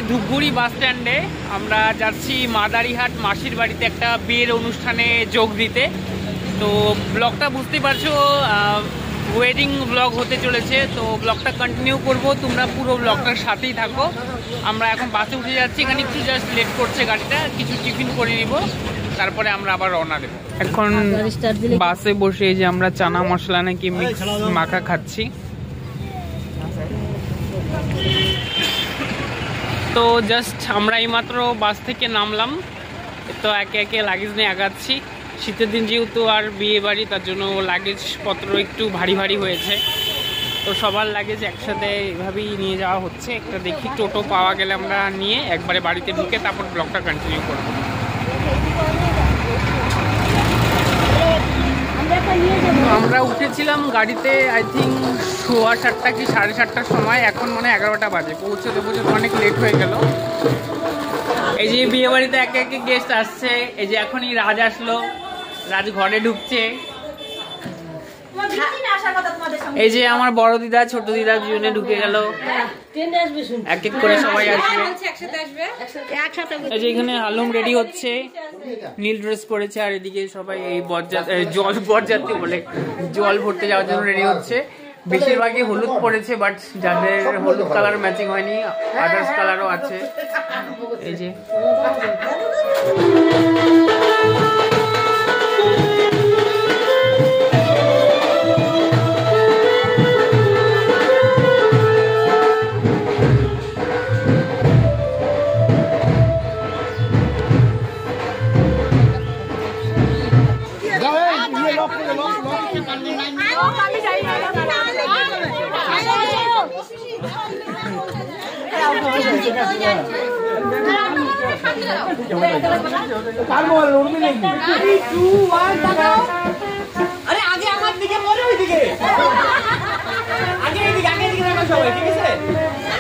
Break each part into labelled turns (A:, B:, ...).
A: ধূপগুড়ি বাস স্ট্যান্ডে আমরা যাচ্ছি মাদারিহাট মাসির বাড়িতে একটা বিয়ের অনুষ্ঠানে যোগ দিতে। তো ব্লগটা বুঝতে পারছো ওয়েডিং ব্লগ হতে চলেছে, তো ব্লগটা কন্টিনিউ করব, তোমরা পুরো ব্লগটার সাথেই থাকো। আমরা এখন বাসে উঠে যাচ্ছি, এখানে একটু জাস্ট লেট করছে গাড়িটা, কিছু টিফিন করে নিব, তারপরে আমরা আবার রওনা দেবো। এখন বাসে বসে যে আমরা চানা মশলা নাকি মিক্স মাখা খাচ্ছি। তো জাস্ট আমরা এইমাত্র বাস থেকে নামলাম, তো একে একে লাগেজ নিয়ে আগাচ্ছি। শীতের দিন যেহেতু আর বিয়ে বাড়ি, তার জন্য লাগেজপত্র একটু ভারী ভারী হয়েছে, তো সবার লাগেজ একসাথে এভাবেই নিয়ে যাওয়া হচ্ছে। একটা দেখি টোটো পাওয়া গেলে আমরা নিয়ে একবারে বাড়িতে ঢুকে তারপর ব্লগটা কন্টিনিউ করব। আমরা উঠেছিলাম গাড়িতে আই থিঙ্ক 7:15 কি 7:30টার সময়, এখন মনে হয় 11টা বাজে। পৌঁছতে অনেক লেট হয়ে গেল। এই যে বিয়ে বাড়িতে একে একে গেস্ট আসছে। এই যে এখনই রাজ আসলো, রাজ ঘরে ঢুকছে। এই যে আমার বড় দিদা ছোট দিদা দুজনে ঢুকে গেল, এক এক করে সবাই আসবে। এই যে এখানে আলম রেডি হচ্ছে, নীল ড্রেস পরেছে, আর এদিকে সবাই এই বরযাত্রী বলে জল ভরতে যাওয়ার জন্য রেডি হচ্ছে। বেশিরভাগই হলুদ পরেছে, বাট যাদের হলুদ কালার ম্যাচিং হয়নি আদার্স কালারও আছে। এই যে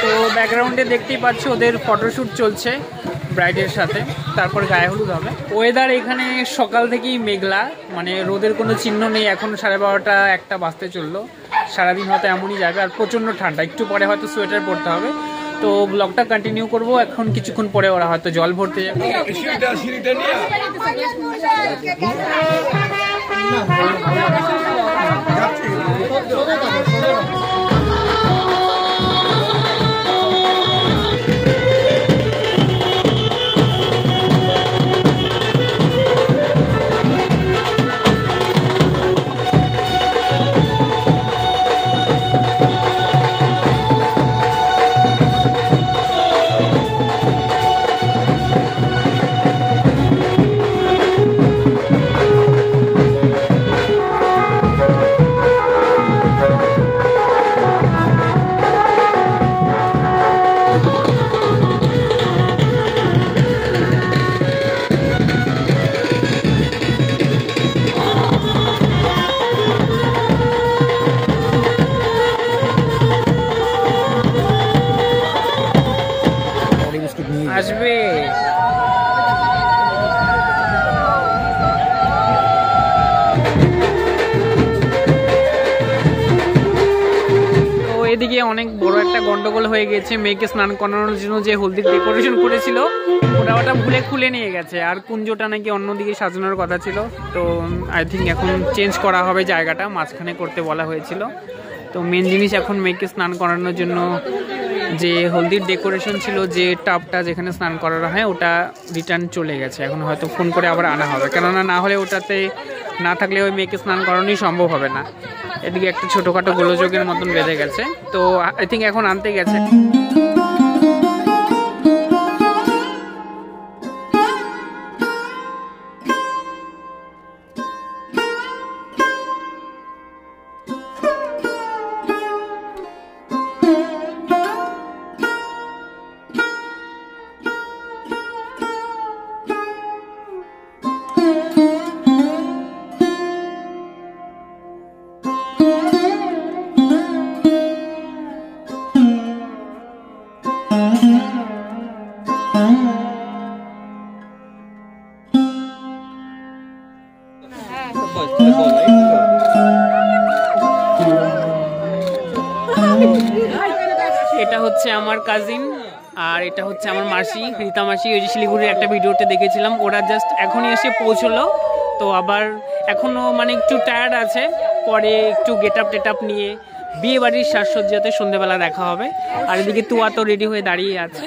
A: তো ব্যাকগ্রাউন্ডে দেখতেই পাচ্ছ ওদের ফটোশুট চলছে ব্রাইডের সাথে, তারপর গায়ে হলুদ হবে। ওয়েদার এখানে সকাল থেকেই মেঘলা, মানে রোদের কোনো চিহ্ন নেই। এখন 12:30 1টা বাজতে চললো। সারাদিন হয়তো এমনই যাবে, আর প্রচণ্ড ঠান্ডা, একটু পরে হয়তো সোয়েটার পরতে হবে। তো ব্লগটা কন্টিনিউ করব। এখন কিছুক্ষণ পরে ওরা হয়তো জল ভরতে যাবে। আসবে এদিকে অনেক বড় একটা গন্ডগোল হয়ে গেছে। মেয়েকে স্নান করানোর জন্য যে হলদির ডেকোরেশন করেছিল ওটা ভুলে খুলে নিয়ে গেছে, আর কুঞ্জটা নাকি অন্যদিকে সাজানোর কথা ছিল। তো আই থিঙ্ক এখন চেঞ্জ করা হবে, জায়গাটা মাঝখানে করতে বলা হয়েছিল। তো মেন জিনিস এখন মেয়েকে স্নান করানোর জন্য যে হলদির ডেকোরেশন ছিল, যে টাবটা যেখানে স্নান করানো হয়, ওটা রিটার্ন চলে গেছে। এখন হয়তো ফোন করে আবার আনা হবে, কেননা না হলে ওটাতে না থাকলে ওই মেয়েকে স্নান করানোই সম্ভব হবে না। এদিকে একটা ছোটোখাটো গোলযোগের মতন বেঁধে গেছে, তো আই থিঙ্ক এখন আনতে গেছে। এটা হচ্ছে আমার কাজিন আর এটা হচ্ছে আমার মাসি, রীতা মাসি। ওই যে শিলিগুড়ির একটা ভিডিওতে দেখেছিলাম, ওরা জাস্ট এখনই এসে পৌঁছলো। তো আবার এখনো মানে একটু টায়ার্ড আছে, পরে একটু গেট আপ নিয়ে বিয়ে বাড়ির সাজসজ্জাতে সন্ধ্যেবেলা দেখা হবে। আর এদিকে তুয়া তো রেডি হয়ে দাঁড়িয়ে আছে।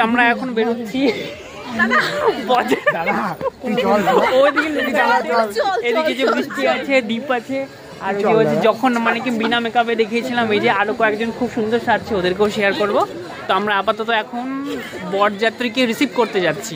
A: আমরা এখন বেরোচ্ছি, এদিকে যে বৃষ্টি আছে, দ্বীপ আছে, আর যখন মানে কি বিনা মেকআপে দেখিয়েছিলাম, এই যে আরো কয়েকজন খুব সুন্দর সাজছে, ওদেরকেও শেয়ার করব। তো আমরা আপাতত এখন বরযাত্রীকে রিসিভ করতে যাচ্ছি।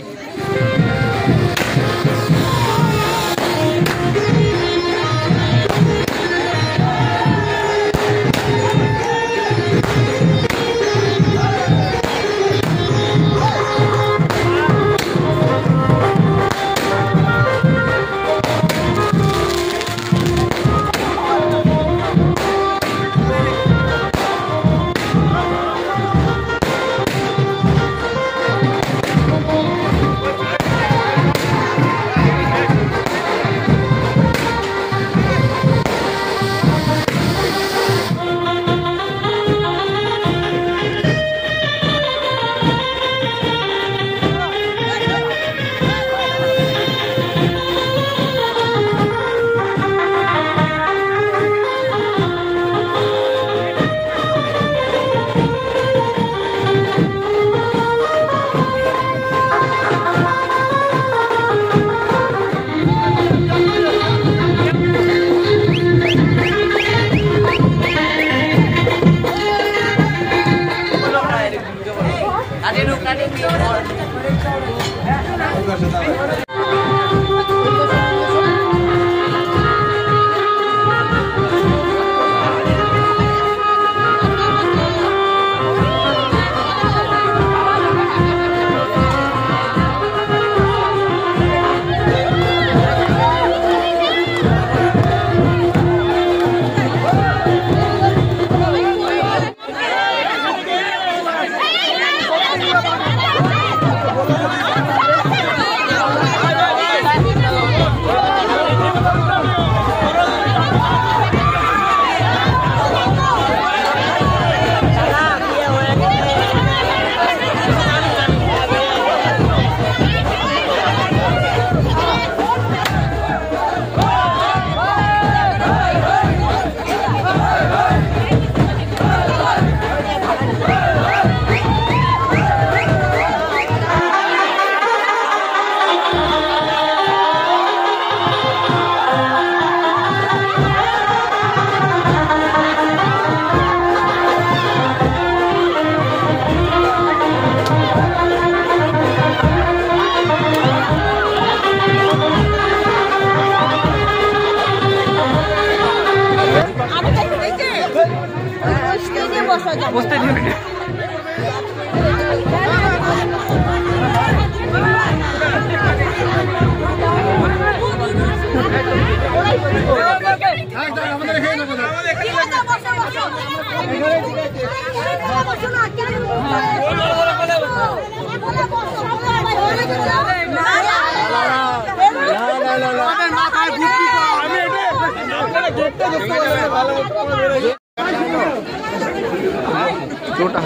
A: বসতে দিন।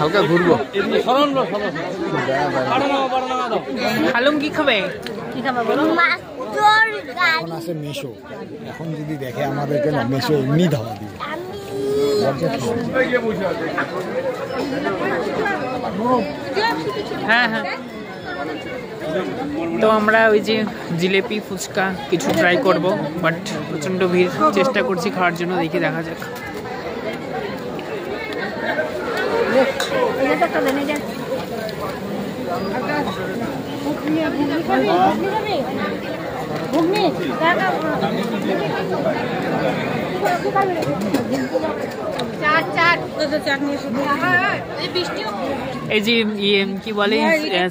B: হালকা ঘুরবো।
A: খালুম কি খাবে?
B: এখন আছে মেশো, এখন যদি দেখে আমাদেরকে না মেশো এমনি ধাওয়া দিবে।
A: হ্যাঁ হ্যাঁ। তো আমরা ওই যে জিলেপি ফুচকা কিছু ট্রাই করব, বাট প্রচণ্ড ভিড়, চেষ্টা করছি খাওয়ার জন্য, দেখি দেখা যাক। এই যে ইয়ে কি বলে,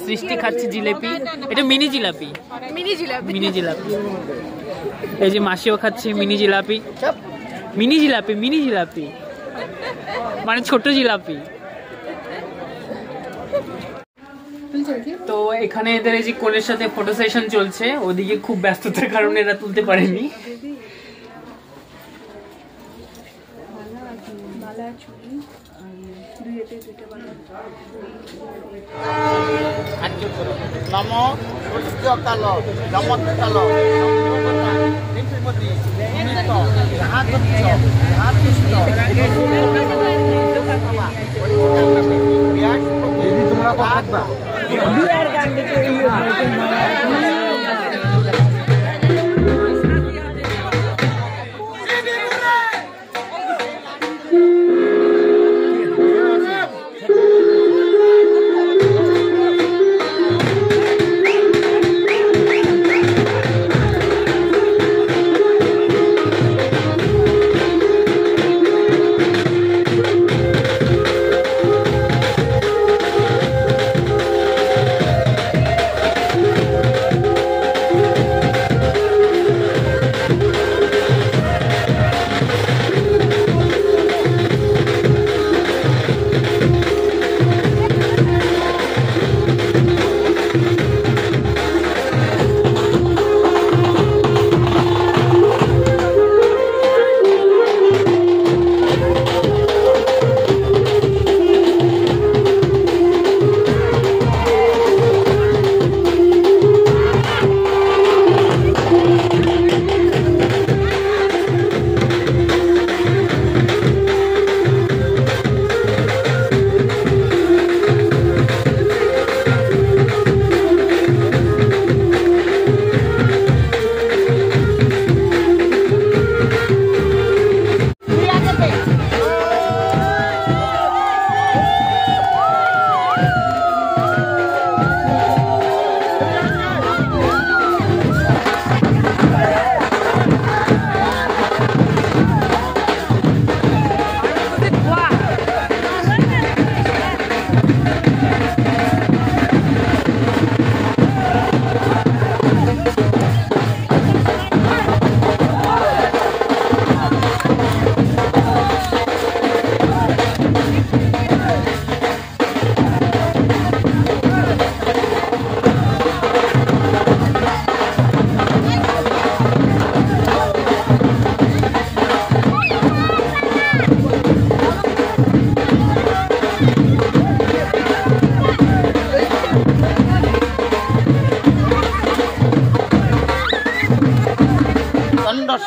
A: সৃষ্টি খাচ্ছে জিলেপি, এটা মিনি জিলাপি, মিনি জিলাপি। এই যে মাসিও খাচ্ছে mini jalebi, mini jalebi, mini jalebi মানে ছোট জিলাপি। তো এখানে এদের এই যে কোলের সাথে ফটো সেশন চলছে, ওদিকে খুব ব্যস্ততার কারণে এরা তুলতে পারেনি।
C: নম সূর্যকাল যমৎকাল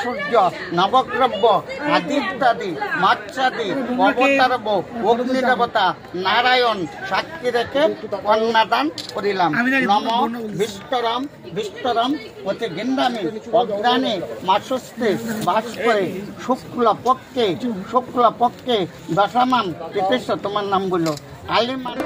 C: সূর্য নবগ্রব্য আদিত্যাদি মাচ্ছাদি অবতারব অগ্নি দেবতা নারায়ণ সাক্ষী রেখে কন্যাদান করিলাম। নম বিস্তরম বিস্তরম অতি গিন্দামি অজ্ঞানে মাসস্তে বাস করে শুক্ল পক্ষে দশামান তোমার নাম বললো আলিমান।